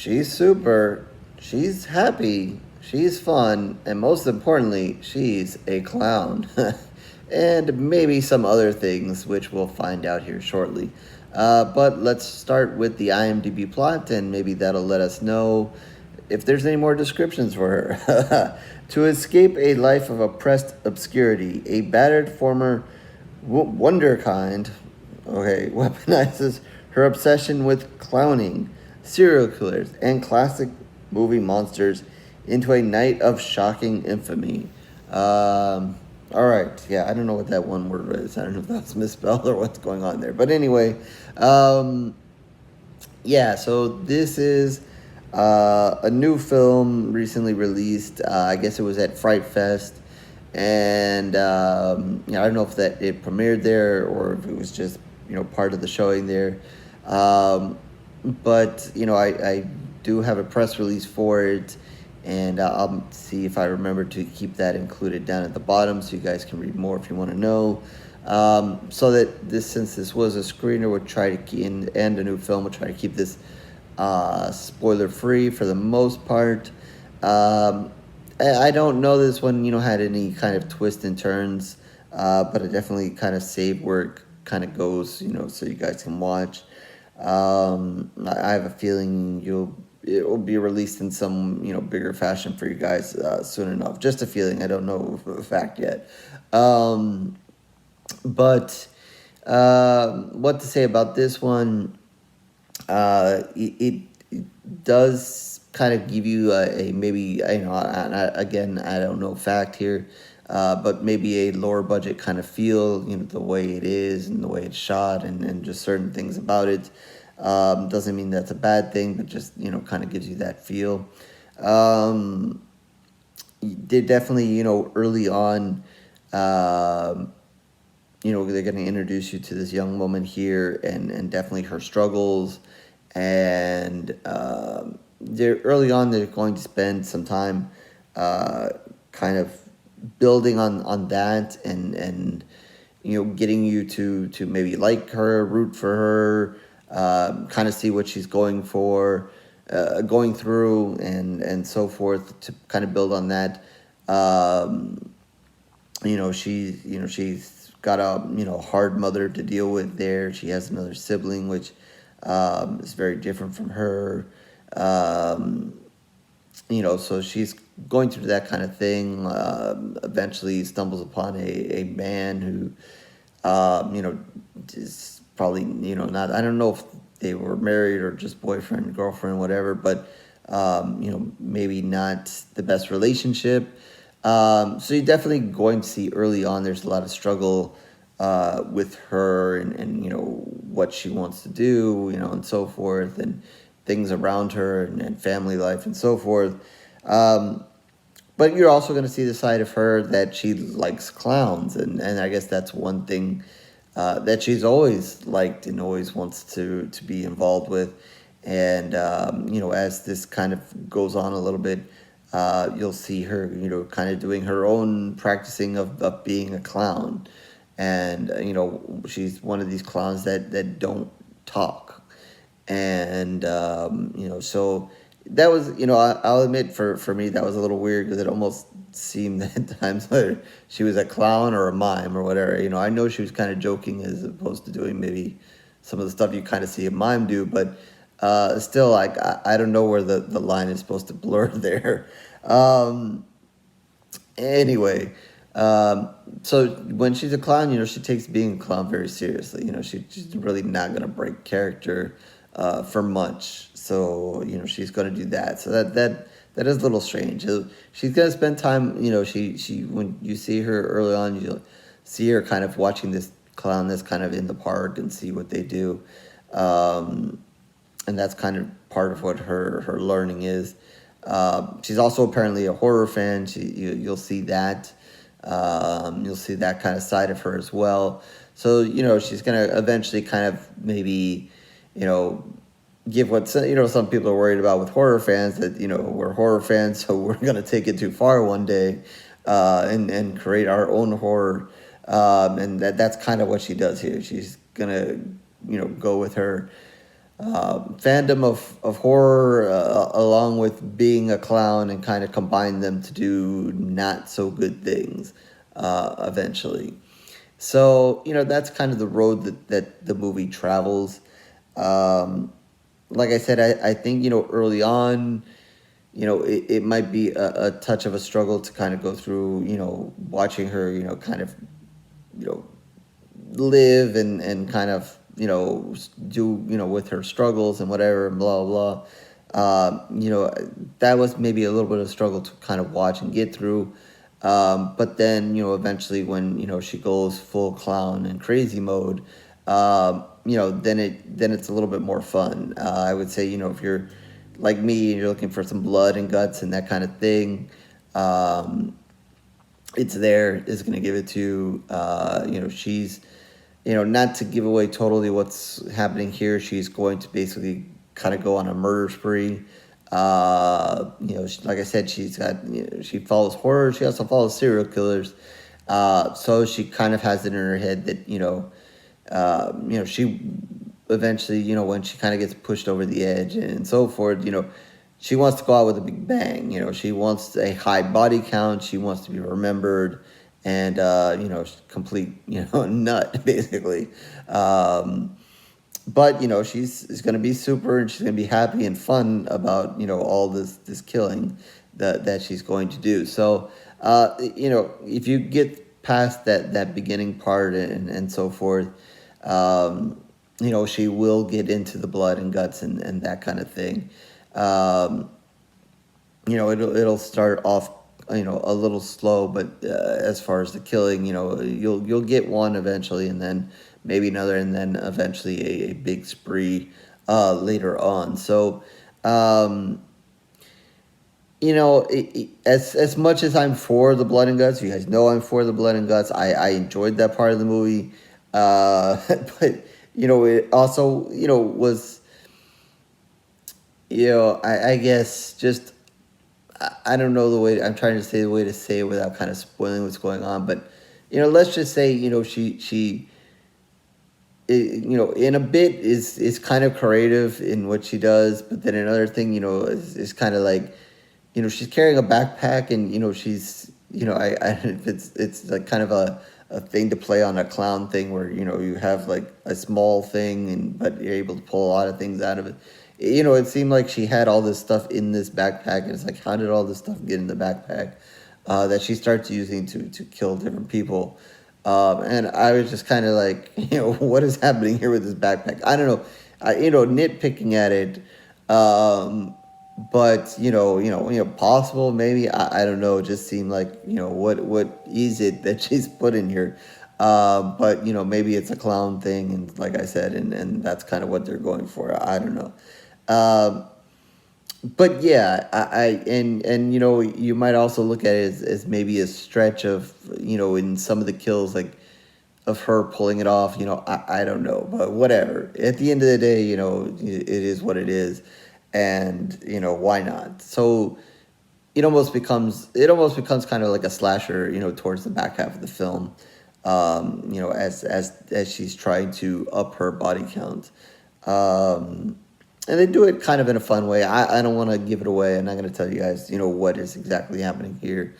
She's super. She's happy. She's fun. And most importantly, she's a clown. And maybe some other things, which we'll find out here shortly. But let's start with the IMDb plot, and maybe that'll let us know if there's any more descriptions for her. To escape a life of oppressed obscurity, a battered former wunderkind, okay, weaponizes her obsession with clowning, serial killers, and classic movie monsters into a night of shocking infamy. All right, yeah, I don't know what that one word is. I don't know if that's misspelled or what's going on there. But anyway, yeah, so this is a new film recently released. I guess it was at Fright Fest, and I don't know if that it premiered there or if it was just part of the showing there. Um, but I do have a press release for it, and I'll see if I remember to keep that included down at the bottom so you guys can read more if you want to know. So that since this was a screener, we'll try to and a new film, we'll try to keep this spoiler free for the most part. I don't know this one, had any kind of twists and turns, but it definitely kind of saved where it kind of goes, so you guys can watch. I have a feeling it will be released in some bigger fashion for you guys soon enough. Just a feeling. I don't know for a fact yet. But what to say about this one? It does kind of give you a maybe again I don't know fact here, but maybe a lower budget kind of feel. The way it is and the way it's shot and just certain things about it. Doesn't mean that's a bad thing, but just kind of gives you that feel. They definitely early on. They're going to introduce you to this young woman here and definitely her struggles. And they're early on, they're going to spend some time kind of building on that and getting you to maybe like her, root for her, kind of see what she's going through and so forth to kind of build on that. She's got a hard mother to deal with there. She has another sibling which is very different from her. So she's going through that kind of thing. Eventually stumbles upon a man who is probably not, I don't know if they were married or just boyfriend, girlfriend, whatever, but maybe not the best relationship. So you're definitely going to see early on there's a lot of struggle with her and what she wants to do, and so forth, and things around her and family life and so forth. But you're also going to see the side of her that she likes clowns, and I guess that's one thing that she's always liked and always wants to be involved with. And as this kind of goes on a little bit, you'll see her kind of doing her own practicing of being a clown. And she's one of these clowns that don't talk. And so that was I'll admit for me that was a little weird because it almost seemed at times like she was a clown or a mime or whatever. I know she was kind of joking as opposed to doing maybe some of the stuff you kind of see a mime do, but still, like I don't know where the line is supposed to blur there. Anyway, so when she's a clown, she takes being a clown very seriously. She's really not gonna break character for much. So she's gonna do that. So that is a little strange. She's gonna spend time. She when you see her early on, you'll see her kind of watching this clown that's kind of in the park and see what they do. And that's kind of part of what her learning is. She's also apparently a horror fan. You'll see that. You'll see that kind of side of her as well. So she's gonna eventually kind of maybe give what some people are worried about with horror fans, that we're horror fans, so we're gonna take it too far one day, and create our own horror. And that's kind of what she does here. She's gonna go with her fandom of horror, along with being a clown, and kind of combine them to do not so good things eventually. So, that's kind of the road that the movie travels. Um, like I said, I think, early on, it might be a touch of a struggle to kind of go through, watching her, kind of, you know, live and kind of, do, with her struggles and whatever, and blah, blah. That was maybe a little bit of a struggle to kind of watch and get through. But then, eventually when, she goes full clown and crazy mode, then it's a little bit more fun. I would say, if you're like me and you're looking for some blood and guts and that kind of thing, it's there. It's going to give it to you. She's, not to give away totally what's happening here. She's going to basically kind of go on a murder spree. Like I said, she's got, she follows horror. She also follows serial killers. So she kind of has it in her head that, she eventually, when she kind of gets pushed over the edge and so forth, she wants to go out with a big bang. She wants a high body count. She wants to be remembered, and complete, nut basically. But she's going to be super, and she's going to be happy and fun about all this killing that she's going to do. So if you get past that beginning part and so forth, she will get into the blood and guts and that kind of thing. It'll start off a little slow, but as far as the killing, you'll get one eventually, and then maybe another, and then eventually a big spree later on. So as much as I'm for the blood and guts, you guys know I'm for the blood and guts. I enjoyed that part of the movie, but it also was, I guess just, I don't know the way, I'm trying to say the way to say it without kind of spoiling what's going on, but let's just say she in a bit is kind of creative in what she does, but then another thing is kind of like, she's carrying a backpack, and she's, I it's like kind of a thing to play on a clown thing where you have like a small thing, but you're able to pull a lot of things out of it. It seemed like she had all this stuff in this backpack, and it's like, how did all this stuff get in the backpack that she starts using to kill different people? And I was just kind of like, what is happening here with this backpack? I don't know, nitpicking at it, but possible maybe. I don't know. It just seemed like what is it that she's put in here? But maybe it's a clown thing, and like I said, and that's kind of what they're going for. I don't know. But yeah, and you might also look at it as maybe a stretch of in some of the kills, like of her pulling it off. I don't know, but whatever. At the end of the day, it is what it is, and why not? So it almost becomes kind of like a slasher, towards the back half of the film, as she's trying to up her body count. And they do it kind of in a fun way. I don't want to give it away. I'm not going to tell you guys, what is exactly happening here.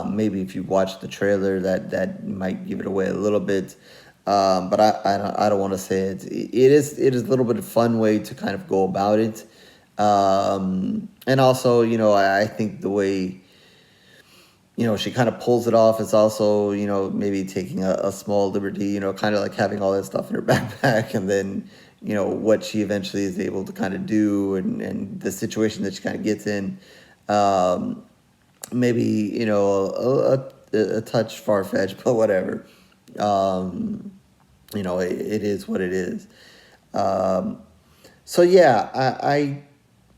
Maybe if you watch the trailer, that might give it away a little bit. But I don't want to say it. It is a little bit of a fun way to kind of go about it. And also, I think the way, she kind of pulls it off is also, maybe taking a small liberty, kind of like having all that stuff in her backpack, and then, what she eventually is able to kind of do, and the situation that she kind of gets in. Maybe, a touch far-fetched, but whatever. It is what it is. So yeah,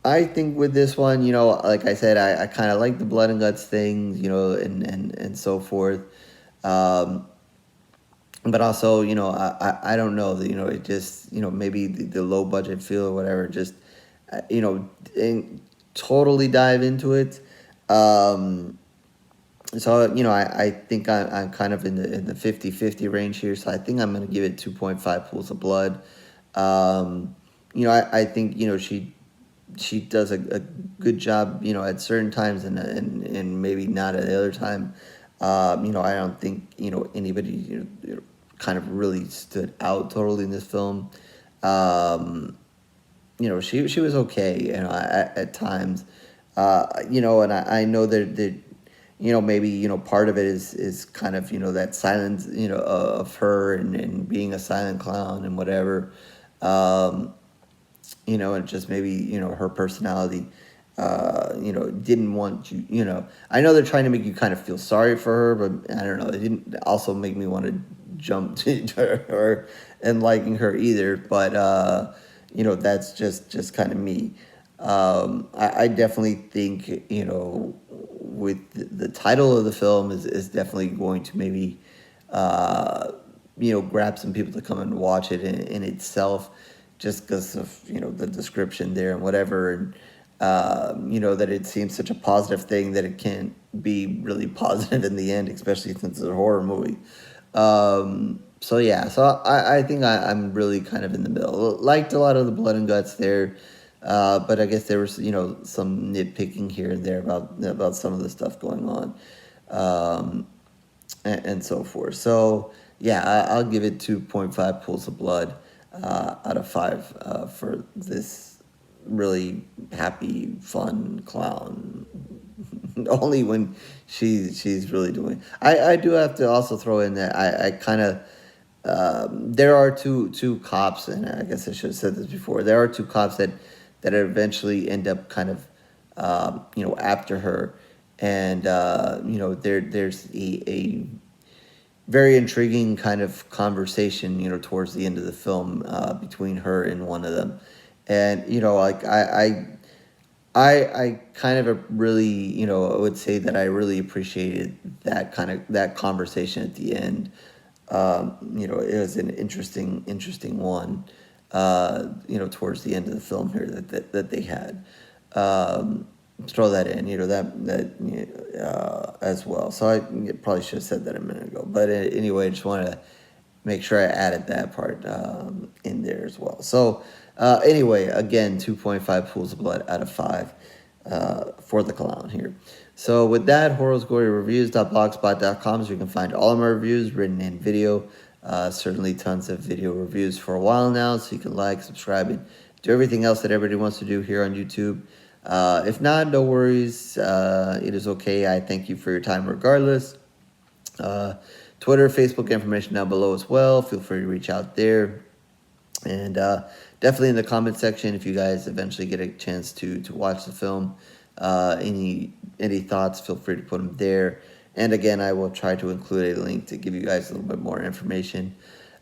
I think with this one, like I said, I kind of like the blood and guts things, and so forth. But also, I don't know, it just, maybe the low budget feel or whatever, just, and totally dive into it. So, I think I'm kind of in the 50-50 range here. So I think I'm going to give it 2.5 pools of blood. I think she does a good job, at certain times, and maybe not at the other time. I don't think anybody kind of really stood out totally in this film. Um, she was okay, at times. And I know that maybe part of it is kind of that silence of her and being a silent clown and whatever. Um, and just maybe, her personality, didn't want you, I know they're trying to make you kind of feel sorry for her, but I don't know, it didn't also make me want to jump to her and liking her either, but, that's just kind of me. I definitely think, with the title of the film is definitely going to maybe, grab some people to come and watch it in itself, just because of the description there and whatever, and that it seems such a positive thing that it can't be really positive in the end, especially since it's a horror movie. So yeah, so I think I'm really kind of in the middle. Liked a lot of the blood and guts there, but I guess there was some nitpicking here and there about some of the stuff going on. And so forth. So yeah, I'll give it 2.5 pools of blood out of 5 for this really happy, fun clown. Only when she's really doing. I do have to also throw in that I kind of. There are two cops, and I guess I should have said this before. There are two cops that eventually end up kind of after her, and there's a very intriguing kind of conversation towards the end of the film between her and one of them, and like I kind of really I would say that I really appreciated that conversation at the end. It was an interesting one, towards the end of the film here that they had. Throw that in, as well. So I probably should have said that a minute ago. But anyway, I just want to make sure I added that part in there as well. So anyway, again, 2.5 pools of blood out of 5 for the clown here. So with that, horrorreviews.blogspot.com is where you can find all of my reviews written in video. Certainly tons of video reviews for a while now, so you can like, subscribe, and do everything else that everybody wants to do here on YouTube. If not, no worries. It is okay. I thank you for your time regardless. Twitter, Facebook information down below as well. Feel free to reach out there. And definitely in the comment section, if you guys eventually get a chance to watch the film, any thoughts, feel free to put them there. And again, I will try to include a link to give you guys a little bit more information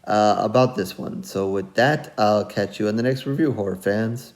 about this one. So with that, I'll catch you in the next review, horror fans.